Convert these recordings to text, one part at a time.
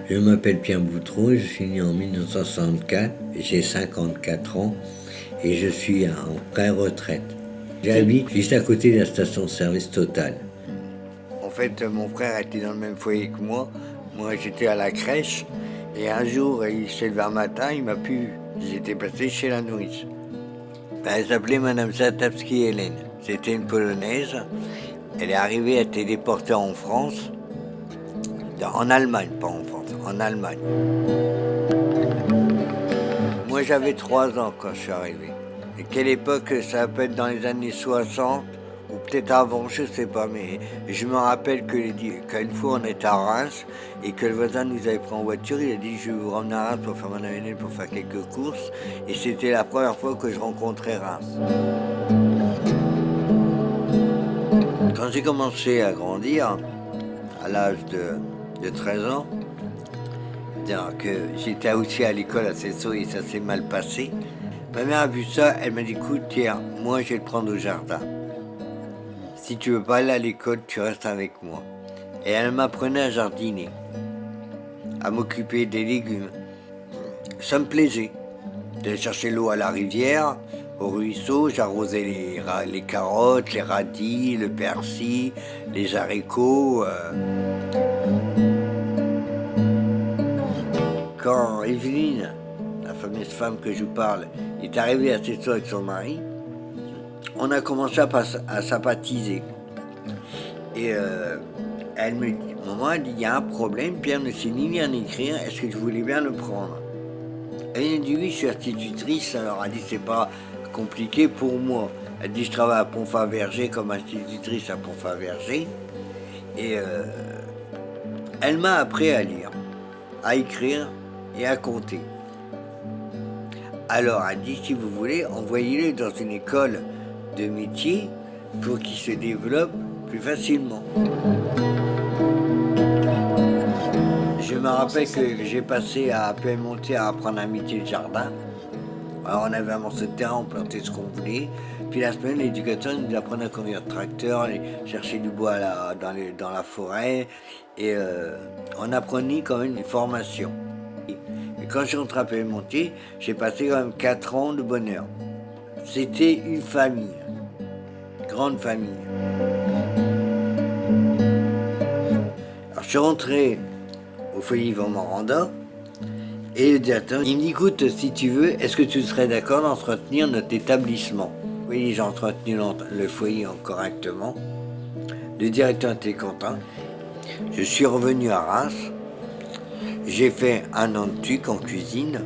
Je m'appelle Pierre Boutron, je suis né en 1964, j'ai 54 ans et je suis en pré-retraite. J'habite juste à côté de la station-service Total. En fait, mon frère était dans le même foyer que moi. Moi, j'étais à la crèche et un jour, il s'est levé un matin, il m'a pu. J'étais passé chez la nourrice. Elle s'appelait Madame Zatapski Hélène. C'était une Polonaise. Elle est arrivée, elle a été déportée en France. En Allemagne, pas en France, en Allemagne. Moi j'avais 3 ans quand je suis arrivé. Et quelle époque, ça peut être dans les années 60, ou peut-être avant, je sais pas, mais je me rappelle qu'une fois on était à Reims et que le voisin nous avait pris en voiture, il a dit je vais vous ramener à Reims pour faire mon ANL, pour faire quelques courses. Et c'était la première fois que je rencontrais Reims. Quand j'ai commencé à grandir, à l'âge de 13 ans, c'est-à-dire que j'étais aussi à l'école à Cesseau et ça s'est mal passé. Ma mère a vu ça, elle m'a dit écoute Pierre, moi je vais te prendre au jardin. Si tu veux pas aller à l'école, tu restes avec moi. Et elle m'apprenait à jardiner, à m'occuper des légumes. Ça me plaisait d'aller chercher l'eau à la rivière, au ruisseau, j'arrosais les carottes, les radis, le persil, les haricots. Quand Evelyne, la fameuse femme que je vous parle, est arrivée à Cesseau avec son mari, on a commencé à sympathiser. Et elle me dit, maman, elle dit, il y a un problème, Pierre ne sait ni lire ni écrire, est-ce que tu voulais bien le prendre? Elle a dit oui, je suis institutrice, alors elle dit c'est pas compliqué pour moi. Elle dit je travaille à Pont-Faverger comme institutrice à Pont-Faverger. Et elle m'a appris à lire, à écrire et à compter. Alors elle dit si vous voulez, envoyez-le dans une école de métier pour qu'il se développe plus facilement. Je me rappelle que j'ai passé à Monter à apprendre un métier de jardin. Alors on avait un morceau de terrain, on plantait ce qu'on voulait. Puis la semaine, l'éducateur nous apprenait à conduire le tracteur, aller chercher du bois dans la forêt. Et on apprenait quand même une formation. Et quand je suis rentré à Monter, j'ai passé quand même 4 ans de bonheur. C'était une famille, une grande famille. Alors je suis rentré au foyer Yvan Moranda, et le directeur, il me dit, écoute, si tu veux, est-ce que tu serais d'accord d'entretenir notre établissement? Oui, j'ai entretenu le foyer correctement. Le directeur était content. Je suis revenu à Reims. J'ai fait un an de TUC en cuisine.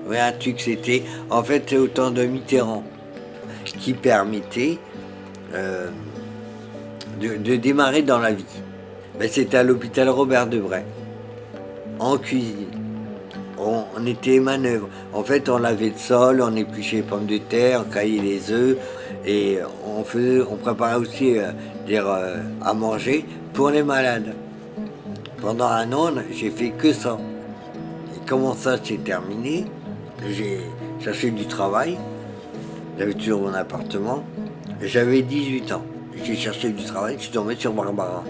Oui, un TUC, c'était en fait au temps de Mitterrand, qui permettait de démarrer dans la vie. Ben, c'était à l'hôpital Robert Debray, en cuisine. On était manœuvre. En fait, on lavait le sol, on épluchait les pommes de terre, on caillait les œufs et on préparait aussi à manger pour les malades. Pendant un an, j'ai fait que ça. Et comment ça s'est terminé, j'ai cherché du travail. J'avais toujours mon appartement. J'avais 18 ans. J'ai cherché du travail, je suis tombé sur Barbara.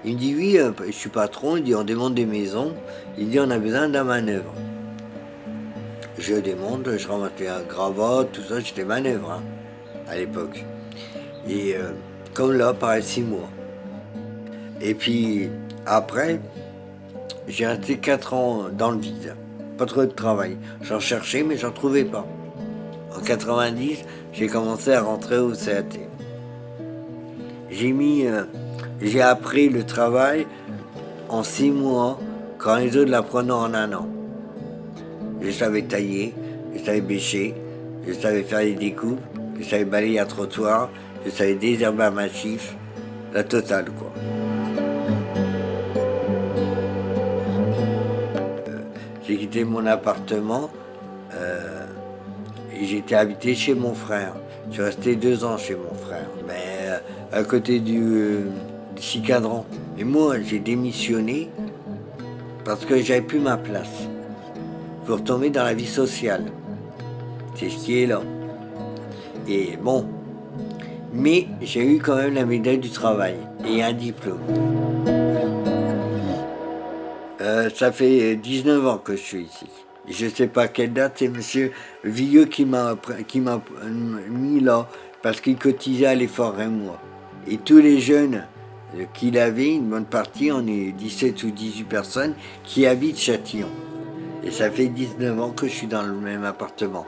Il me dit oui, je suis patron, il dit on demande des maisons, il dit on a besoin d'un manœuvre. Je demande, je ramassais un gravat, tout ça, j'étais manœuvre hein, à l'époque. Et comme là, pareil, 6 mois. Et puis après, j'ai resté 4 ans dans le vide, pas trop de travail. J'en cherchais, mais j'en trouvais pas. En 90, j'ai commencé à rentrer au CAT. J'ai appris le travail en 6 mois, quand les autres l'apprenaient en 1 an. Je savais tailler, je savais bêcher, je savais faire les découpes, je savais balayer un trottoir, je savais désherber un massif, la totale quoi. J'ai quitté mon appartement et j'étais habité chez mon frère. Je suis resté 2 ans chez mon frère, mais à côté du Cicadran. Et moi, j'ai démissionné parce que j'avais plus ma place. Pour retomber dans la vie sociale. C'est ce qui est là. Et bon, mais j'ai eu quand même la médaille du travail et un diplôme. Ça fait 19 ans que je suis ici. Je ne sais pas quelle date, c'est monsieur Vieux qui m'a mis là, parce qu'il cotisait à l'effort un mois. Et tous les jeunes qu'il avait, une bonne partie, on est 17 ou 18 personnes, qui habitent Châtillon. Et ça fait 19 ans que je suis dans le même appartement.